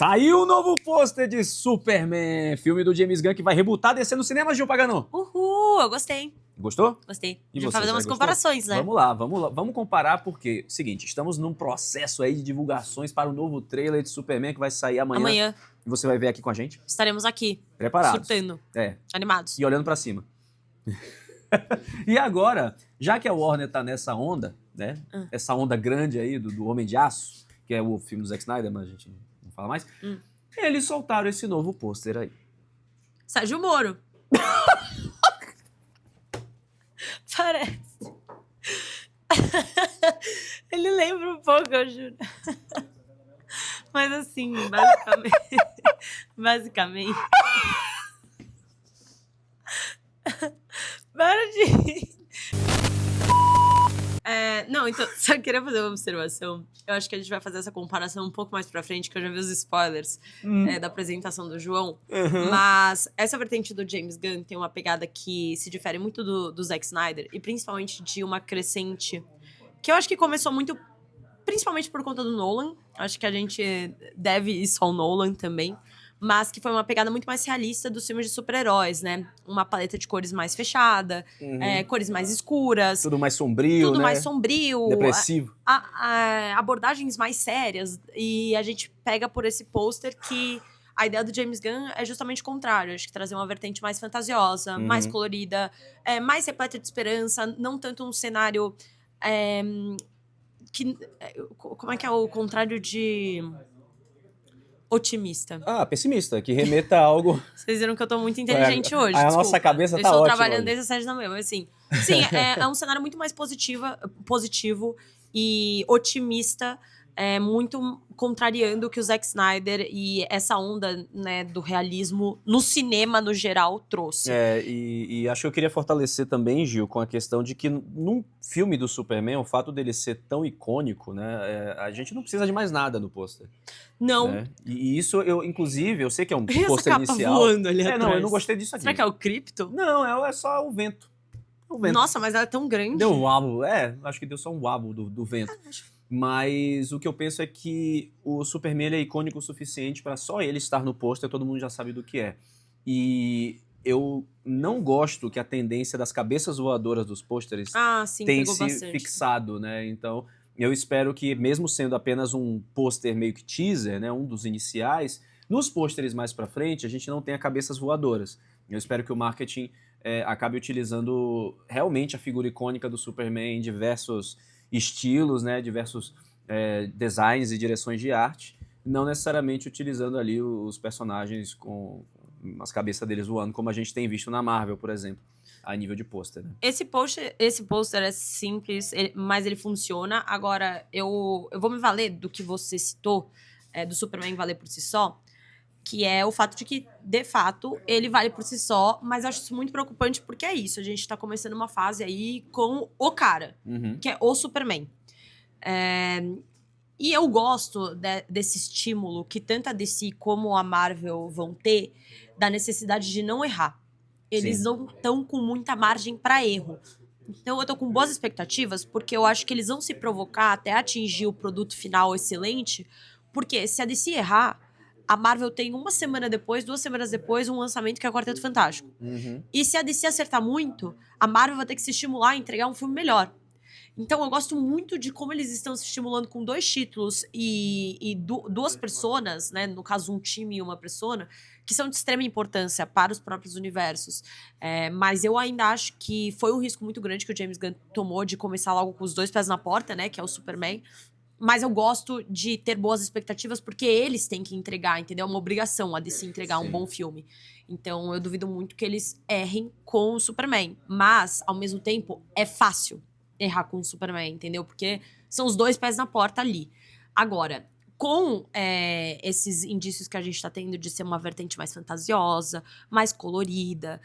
Tá aí o novo pôster de Superman, filme do James Gunn que vai rebutar descer no cinema, Gil Pagano. Uhul, eu gostei. Gostou? Gostei. E Já você, fazer umas gostou? comparações, né? Vamos lá. Vamos comparar porque, seguinte, estamos num processo aí de divulgações para o novo trailer de Superman que vai sair amanhã. E você vai ver aqui com a gente. Estaremos aqui. Preparados. Surtando. É. Animados. E olhando pra cima. E agora, já que a Warner tá nessa onda, né? Essa onda grande aí do Homem de Aço, que é o filme do Zack Snyder, mas a gente não fala mais. Eles soltaram esse novo pôster aí. Sérgio Moro. Parece. Ele lembra um pouco, eu juro. Mas assim, basicamente. Para de... não, então, só queria fazer uma observação. Eu acho que a gente vai fazer essa comparação um pouco mais pra frente, que eu já vi os spoilers da apresentação do João. Mas essa vertente do James Gunn tem uma pegada que se difere muito do Zack Snyder, e principalmente de uma crescente que eu acho que começou muito, principalmente por conta do Nolan. Acho que a gente deve isso ao Nolan também. Mas que foi uma pegada muito mais realista dos filmes de super-heróis, né? Uma paleta de cores mais fechada, cores mais escuras. Tudo mais sombrio, tudo né? mais sombrio. Depressivo. Abordagens mais sérias. E a gente pega por esse pôster que a ideia do James Gunn é justamente o contrário. Acho que trazer uma vertente mais fantasiosa, mais colorida, mais repleta de esperança. Não tanto um cenário... como é que é o contrário de... otimista. Pessimista, que remeta a algo... Vocês viram que eu tô muito inteligente hoje, A desculpa. nossa cabeça tá ótima. Eu estou trabalhando desde as 7 da manhã, mas assim... Sim, é um cenário muito mais positivo e otimista, muito contrariando o que o Zack Snyder e essa onda, né, do realismo no cinema, no geral, trouxe. E acho que eu queria fortalecer também, Gil, com a questão de que num filme do Superman, o fato dele ser tão icônico, né, a gente não precisa de mais nada no pôster. Não. Né? E isso, eu sei que é um E pôster essa capa inicial. voando ali atrás? Não, eu não gostei disso aqui. Será que é o Krypto? Não, é só o vento. Nossa, mas ela é tão grande. Deu um wabo, acho que deu só um wabo do vento. Mas o que eu penso é que o Superman ele é icônico o suficiente para só ele estar no pôster, todo mundo já sabe do que é. E eu não gosto que a tendência das cabeças voadoras dos pôsteres tenha se fixado, né? Então, eu espero que, mesmo sendo apenas um pôster meio que teaser, né, um dos iniciais, nos pôsteres mais para frente a gente não tenha cabeças voadoras. Eu espero que o marketing acabe utilizando realmente a figura icônica do Superman em diversos estilos, né, diversos designs e direções de arte, não necessariamente utilizando ali os personagens com as cabeças deles voando, como a gente tem visto na Marvel, por exemplo, a nível de pôster. Né? Esse pôster é simples, mas ele funciona. Agora, eu vou me valer do que você citou, do Superman valer por si só, que é o fato de que, de fato, ele vale por si só, mas eu acho isso muito preocupante porque é isso, a gente tá começando uma fase aí com o cara, que é o Superman. E eu gosto desse estímulo que tanto a DC como a Marvel vão ter, da necessidade de não errar. Eles não estão com muita margem para erro. Então eu tô com boas expectativas, porque eu acho que eles vão se provocar até atingir o produto final excelente, porque se a DC errar, a Marvel tem 1 semana depois, 2 semanas depois, um lançamento que é o Quarteto Fantástico. E se a DC acertar muito, a Marvel vai ter que se estimular a entregar um filme melhor. Então eu gosto muito de como eles estão se estimulando com 2 títulos e 2 personas, né? No caso, um time e uma persona, que são de extrema importância para os próprios universos. Mas eu ainda acho que foi um risco muito grande que o James Gunn tomou de começar logo com os 2 pés na porta, né? Que é o Superman. Mas eu gosto de ter boas expectativas porque eles têm que entregar, entendeu? É uma obrigação a DC entregar um bom filme. Então eu duvido muito que eles errem com o Superman. Mas, ao mesmo tempo, é fácil errar com o Superman, entendeu? Porque são os 2 pés na porta ali. Agora, com esses indícios que a gente tá tendo de ser uma vertente mais fantasiosa, mais colorida,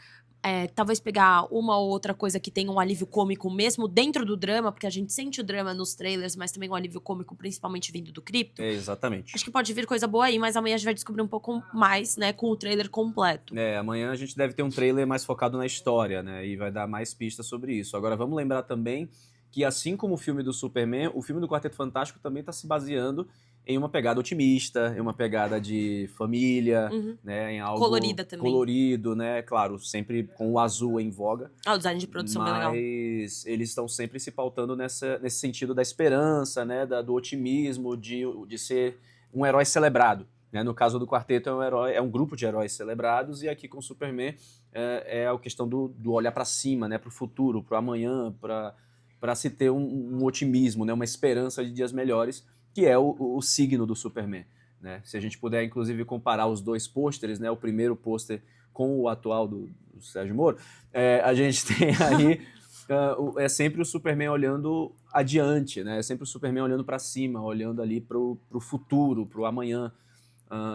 talvez pegar uma ou outra coisa que tenha um alívio cômico mesmo dentro do drama, porque a gente sente o drama nos trailers, mas também um alívio cômico principalmente vindo do Krypto. Exatamente. Acho que pode vir coisa boa aí, mas amanhã a gente vai descobrir um pouco mais, né, com o trailer completo. Amanhã a gente deve ter um trailer mais focado na história, né, e vai dar mais pistas sobre isso. Agora vamos lembrar também que, assim como o filme do Superman, o filme do Quarteto Fantástico também está se baseando em uma pegada otimista, em uma pegada de família, né, em algo Colorida também. colorido, né, claro, sempre com o azul em voga. O design de produção bem legal. Mas eles estão sempre se pautando nesse sentido da esperança, né, do otimismo, de ser um herói celebrado. Né? No caso do quarteto, é um grupo de heróis celebrados, e aqui com o Superman é a questão do olhar para cima, né, para o futuro, para o amanhã, para se ter um otimismo, né, uma esperança de dias melhores, que é o signo do Superman. Né? Se a gente puder, inclusive, comparar os dois pôsteres, né, o primeiro pôster com o atual do Sérgio Moro, a gente tem aí é sempre o Superman olhando adiante, né? É sempre o Superman olhando para cima, olhando ali para o futuro, para o amanhã.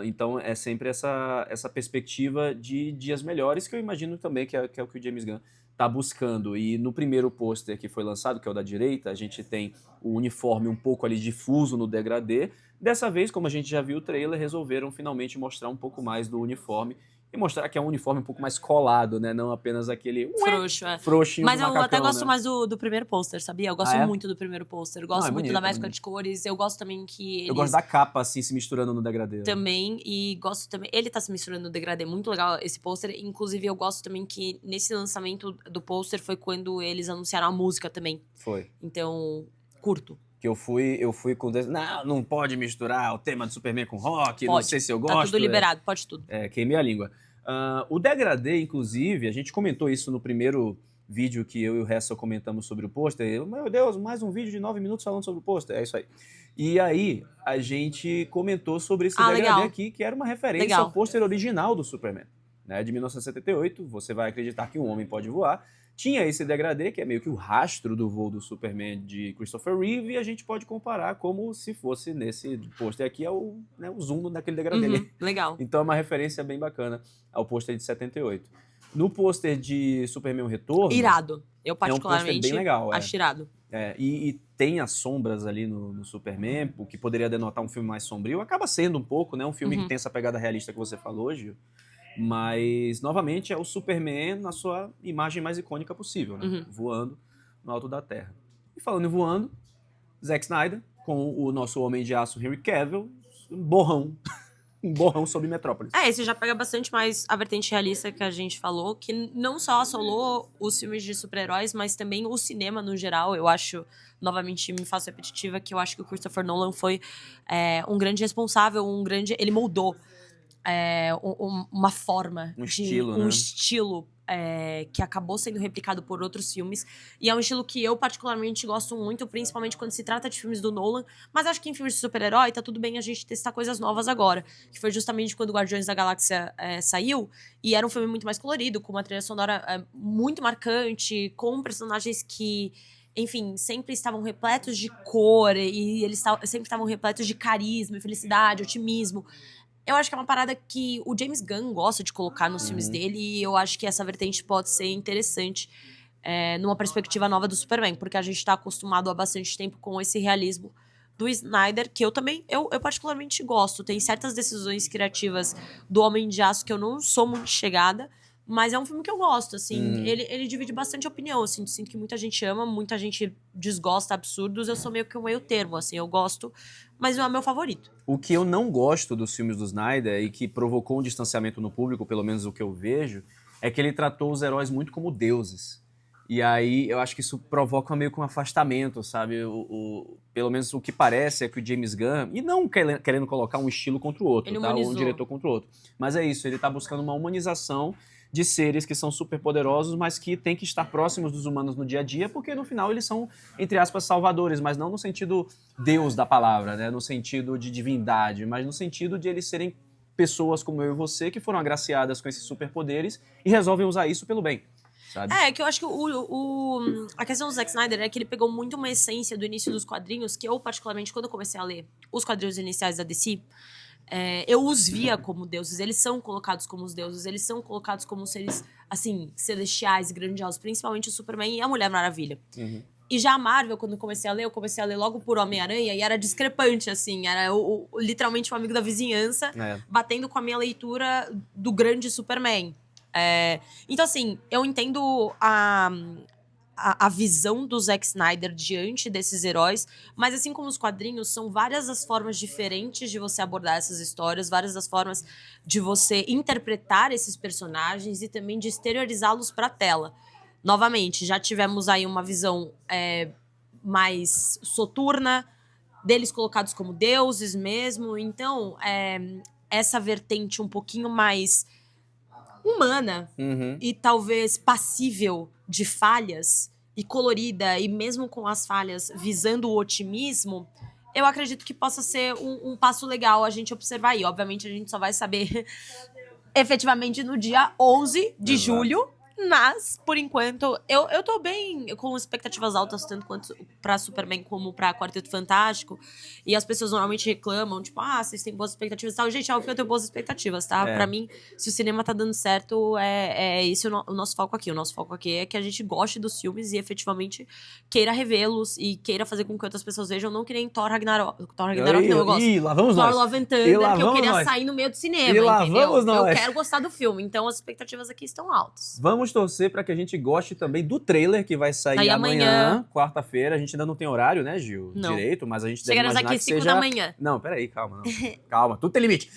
Então é sempre essa perspectiva de dias melhores, que eu imagino também que é o que o James Gunn está buscando. E no primeiro pôster que foi lançado, que é o da direita, a gente tem o uniforme um pouco ali difuso no degradê. Dessa vez, como a gente já viu o trailer, resolveram finalmente mostrar um pouco mais do uniforme e mostrar que é um uniforme um pouco mais colado, né? Não apenas aquele frouxo, frouxinho Mas do eu macacão, até gosto né? mais do primeiro pôster, sabia? Eu gosto muito do primeiro pôster. Gosto muito bonito, da mescla de cores. Eu gosto também que eles... Eu gosto da capa, assim, se misturando no degradê. Também, e gosto também... Ele tá se misturando no degradê, muito legal esse pôster. Inclusive, eu gosto também que nesse lançamento do pôster foi quando eles anunciaram a música também. Foi. Então, curto. Que eu fui com... Não pode misturar o tema do Superman com rock, Pode. Não sei se eu gosto. Tá tudo liberado, pode tudo. Queimei a língua. O degradê, inclusive, a gente comentou isso no primeiro vídeo que eu e o Hessel comentamos sobre o pôster. Meu Deus, mais um vídeo de 9 minutos falando sobre o pôster. É isso aí. E aí, a gente comentou sobre esse degradê legal. aqui, que era uma referência ao pôster original do Superman, né, de 1978. Você vai acreditar que um homem pode voar. Tinha esse degradê, que é meio que o rastro do voo do Superman de Christopher Reeve, e a gente pode comparar como se fosse nesse pôster aqui, o zoom daquele degradê ali. Legal. Então é uma referência bem bacana ao pôster de 78. No pôster de Superman o Retorno... Irado. Eu particularmente é um pôster bem legal. Acho irado. E tem as sombras ali no Superman, o que poderia denotar um filme mais sombrio. Acaba sendo um pouco, né? Um filme que tem essa pegada realista que você falou, Gil. Mas, novamente, é o Superman na sua imagem mais icônica possível, né? Voando no alto da Terra. E falando em voando, Zack Snyder, com o nosso Homem de Aço Henry Cavill, um borrão sobre Metrópolis. Esse já pega bastante mais a vertente realista que a gente falou, que não só assolou os filmes de super-heróis, mas também o cinema no geral. Eu acho, novamente, me faço repetitiva, que eu acho que o Christopher Nolan foi um grande responsável, ele moldou uma forma, um estilo que acabou sendo replicado por outros filmes. E é um estilo que eu particularmente gosto muito, principalmente quando se trata de filmes do Nolan. Mas acho que em filmes de super-herói tá tudo bem a gente testar coisas novas agora. Que foi justamente quando Guardiões da Galáxia saiu. E era um filme muito mais colorido, com uma trilha sonora muito marcante, com personagens que... enfim, sempre estavam repletos de cor. E eles sempre estavam repletos de carisma, felicidade, otimismo. Eu acho que é uma parada que o James Gunn gosta de colocar nos filmes dele, e eu acho que essa vertente pode ser interessante numa perspectiva nova do Superman, porque a gente tá acostumado há bastante tempo com esse realismo do Snyder, que eu particularmente gosto. Tem certas decisões criativas do Homem de Aço que eu não sou muito chegada, mas é um filme que eu gosto, assim. Ele divide bastante opinião, assim. Sinto que muita gente ama, muita gente desgosta, absurdos. Eu sou meio que um meio termo, assim. Eu gosto, mas não é meu favorito. O que eu não gosto dos filmes do Snyder, e que provocou um distanciamento no público, pelo menos o que eu vejo, é que ele tratou os heróis muito como deuses. E aí eu acho que isso provoca meio que um afastamento, sabe? Pelo menos o que parece é que o James Gunn, e não querendo colocar um estilo contra o outro, tá? Um diretor contra o outro. Mas é isso, ele tá buscando uma humanização de seres que são super poderosos, mas que têm que estar próximos dos humanos no dia a dia, porque no final eles são, entre aspas, salvadores, mas não no sentido Deus da palavra, né? No sentido de divindade, mas no sentido de eles serem pessoas como eu e você, que foram agraciadas com esses superpoderes e resolvem usar isso pelo bem. Sabe? Que eu acho que a questão do Zack Snyder é que ele pegou muito uma essência do início dos quadrinhos, que eu, particularmente, quando eu comecei a ler os quadrinhos iniciais da DC, eu os via como deuses. Eles são colocados como os deuses, eles são colocados como seres, assim, celestiais, grandiosos, principalmente o Superman e a Mulher Maravilha. E já a Marvel, quando eu comecei a ler logo por Homem-Aranha, e era discrepante, assim, era literalmente um amigo da vizinhança, batendo com a minha leitura do grande Superman. Então, assim, eu entendo a visão do Zack Snyder diante desses heróis, mas assim como os quadrinhos, são várias as formas diferentes de você abordar essas histórias, várias as formas de você interpretar esses personagens e também de exteriorizá-los para a tela. Novamente, já tivemos aí uma visão mais soturna, deles colocados como deuses mesmo, então essa vertente um pouquinho mais humana e talvez passível de falhas e colorida, e mesmo com as falhas visando o otimismo, eu acredito que possa ser um passo legal a gente observar aí. Obviamente a gente só vai saber efetivamente no dia 11 de julho, mas, por enquanto, eu tô bem com expectativas altas, tanto quanto pra Superman como pra Quarteto Fantástico. E as pessoas normalmente reclamam, tipo, vocês têm boas expectativas e tal. Gente, óbvio que eu tenho boas expectativas, tá? Pra mim, se o cinema tá dando certo, é esse o nosso foco aqui. O nosso foco aqui é que a gente goste dos filmes e efetivamente queira revê-los e queira fazer com que outras pessoas vejam, não que nem Thor Ragnarok. Thor Ragnarok não, eu gosto. Lá vamos Thor nós. Love and Thunder, que eu queria sair no meio do cinema, entendeu? Eu quero gostar do filme, então as expectativas aqui estão altas. Vamos torcer para que a gente goste também do trailer que vai sair amanhã, quarta-feira. A gente ainda não tem horário, né, Gil? Não. Direito, mas a gente deve Chegaremos imaginar aqui que 5 da manhã. Não, peraí, calma. Não. Calma, tudo tem limite.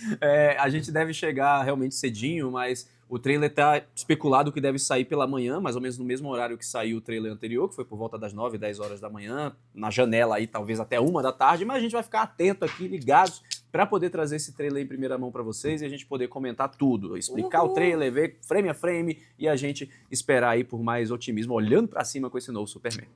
A gente deve chegar realmente cedinho, mas o trailer tá especulado que deve sair pela manhã, mais ou menos no mesmo horário que saiu o trailer anterior, que foi por volta das 9, 10 horas da manhã, na janela aí, talvez até 1 da tarde, mas a gente vai ficar atento aqui, ligados, para poder trazer esse trailer em primeira mão para vocês e a gente poder comentar tudo, explicar o trailer, ver frame a frame e a gente esperar aí por mais otimismo, olhando para cima com esse novo Superman.